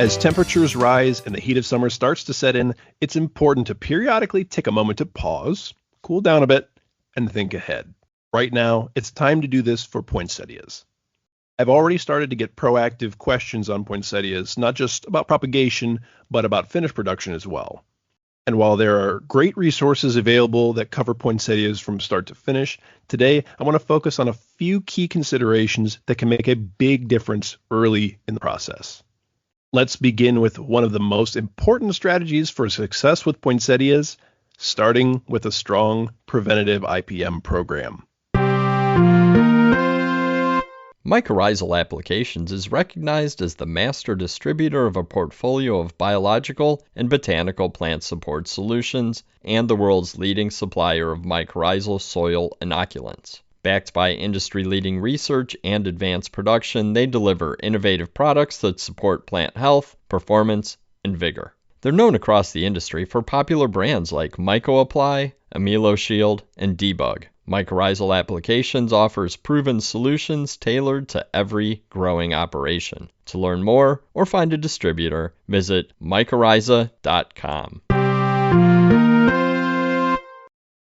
As temperatures rise and the heat of summer starts to set in, it's important to periodically take a moment to pause, cool down a bit, and think ahead. Right now, it's time to do this for poinsettias. I've already started to get proactive questions on poinsettias, not just about propagation, but about finish production as well. And while there are great resources available that cover poinsettias from start to finish, today I want to focus on a few key considerations that can make a big difference early in the process. Let's begin with one of the most important strategies for success with poinsettias, starting with a strong preventative IPM program. Mycorrhizal Applications is recognized as the master distributor of a portfolio of biological and botanical plant support solutions and the world's leading supplier of mycorrhizal soil inoculants. Backed by industry-leading research and advanced production, they deliver innovative products that support plant health, performance, and vigor. They're known across the industry for popular brands like MycoApply, AmiloShield, and Debug. Mycorrhizal Applications offers proven solutions tailored to every growing operation. To learn more or find a distributor, visit mycorrhiza.com.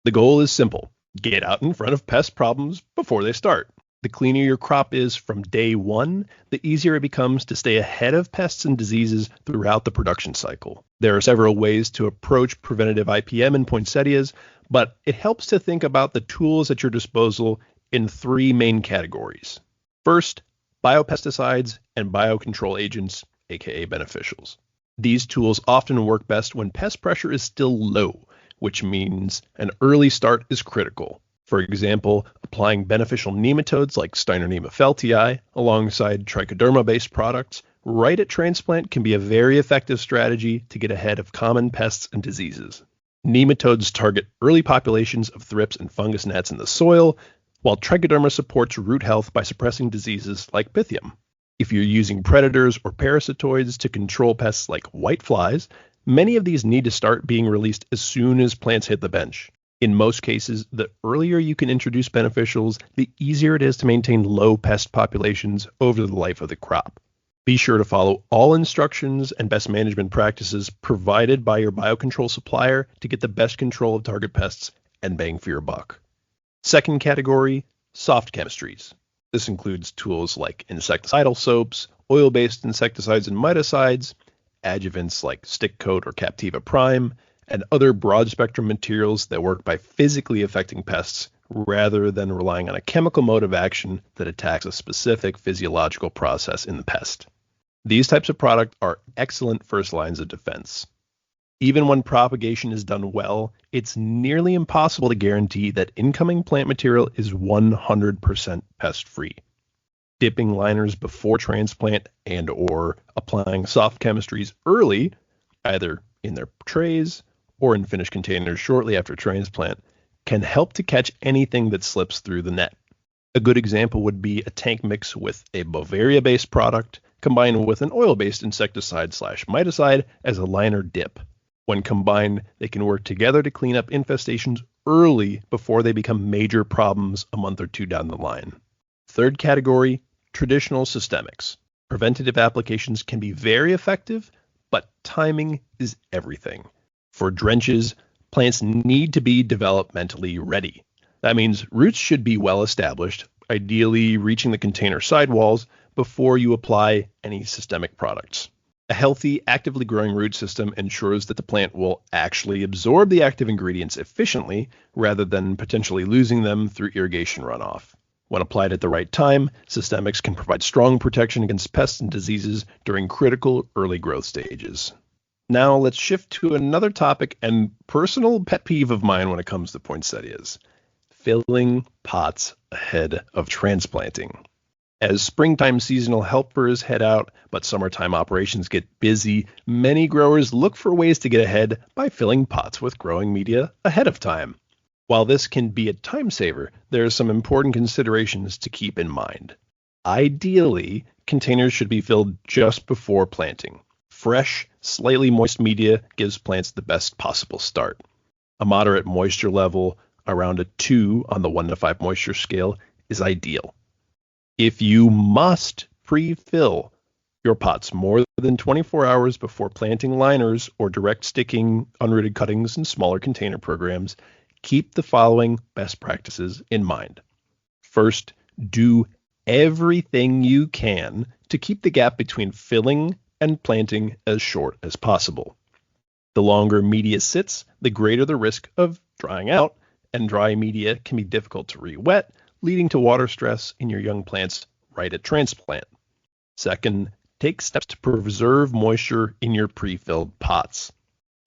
The goal is simple. Get out in front of pest problems before they start. The cleaner your crop is from day one, the easier it becomes to stay ahead of pests and diseases throughout the production cycle. There are several ways to approach preventative IPM in poinsettias, but it helps to think about the tools at your disposal in three main categories. First, biopesticides and biocontrol agents, aka beneficials. These tools often work best when pest pressure is still low, which means an early start is critical. For example, applying beneficial nematodes like Steinernema feltii alongside trichoderma-based products right at transplant can be a very effective strategy to get ahead of common pests and diseases. Nematodes target early populations of thrips and fungus gnats in the soil, while trichoderma supports root health by suppressing diseases like Pythium. If you're using predators or parasitoids to control pests like whiteflies, many of these need to start being released as soon as plants hit the bench. In most cases, the earlier you can introduce beneficials, the easier it is to maintain low pest populations over the life of the crop. Be sure to follow all instructions and best management practices provided by your biocontrol supplier to get the best control of target pests and bang for your buck. Second category, soft chemistries. This includes tools like insecticidal soaps, oil-based insecticides and miticides, adjuvants like Stick Coat or Captiva Prime, and other broad-spectrum materials that work by physically affecting pests rather than relying on a chemical mode of action that attacks a specific physiological process in the pest. These types of products are excellent first lines of defense. Even when propagation is done well, it's nearly impossible to guarantee that incoming plant material is 100% pest-free. Dipping liners before transplant and or applying soft chemistries early, either in their trays or in finished containers shortly after transplant, can help to catch anything that slips through the net. A good example would be a tank mix with a Bovaria-based product combined with an oil-based insecticide/miticide as a liner dip. When combined, they can work together to clean up infestations early before they become major problems a month or two down the line. Third category, traditional systemics. Preventative applications can be very effective, but timing is everything. For drenches, plants need to be developmentally ready. That means roots should be well established, ideally reaching the container sidewalls before you apply any systemic products. A healthy, actively growing root system ensures that the plant will actually absorb the active ingredients efficiently rather than potentially losing them through irrigation runoff. When applied at the right time, systemics can provide strong protection against pests and diseases during critical early growth stages. Now let's shift to another topic and personal pet peeve of mine when it comes to poinsettias: filling pots ahead of transplanting. As springtime seasonal helpers head out, but summertime operations get busy, many growers look for ways to get ahead by filling pots with growing media ahead of time. While this can be a time saver, there are some important considerations to keep in mind. Ideally, containers should be filled just before planting. Fresh, slightly moist media gives plants the best possible start. A moderate moisture level, around a 2 on the 1 to 5 moisture scale, is ideal. If you must pre-fill, your pots more than 24 hours before planting liners or direct sticking unrooted cuttings in smaller container programs, keep the following best practices in mind. First, do everything you can to keep the gap between filling and planting as short as possible. The longer media sits, the greater the risk of drying out, and dry media can be difficult to re-wet, leading to water stress in your young plants right at transplant. Second, take steps to preserve moisture in your pre-filled pots.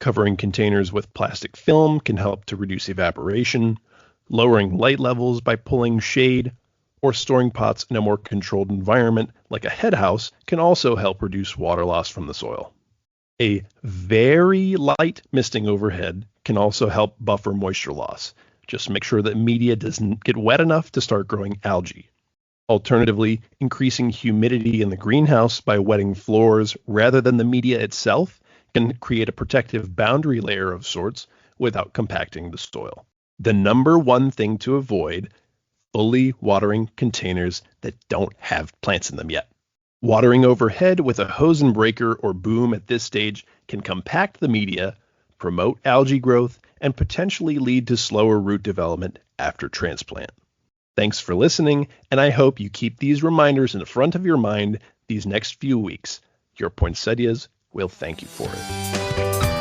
Covering containers with plastic film can help to reduce evaporation, lowering light levels by pulling shade, or storing pots in a more controlled environment like a head house can also help reduce water loss from the soil. A very light misting overhead can also help buffer moisture loss. Just make sure that media doesn't get wet enough to start growing algae. Alternatively, increasing humidity in the greenhouse by wetting floors rather than the media itself can create a protective boundary layer of sorts without compacting the soil. The number one thing to avoid: fully watering containers that don't have plants in them yet. Watering overhead with a hose and breaker or boom at this stage can compact the media, promote algae growth, and potentially lead to slower root development after transplant. Thanks for listening, and I hope you keep these reminders in the front of your mind these next few weeks. Your poinsettias will thank you for it.